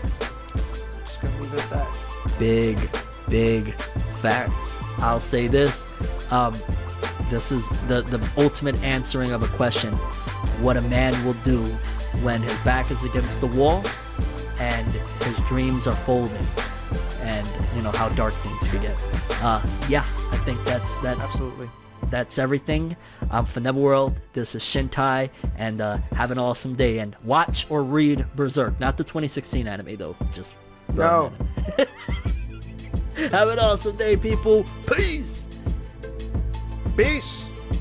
Just gonna leave it at that. Big facts. I'll say this. This is the ultimate answering of a question. What a man will do when his back is against the wall and his dreams are folding, and you know how dark things can get. Yeah, I think that's that. Absolutely. That's everything. I'm ForneverWorld. This is Shintai, and have an awesome day. And watch or read Berserk, not the 2016 anime though. Just no. Have an awesome day, people. Peace. Peace.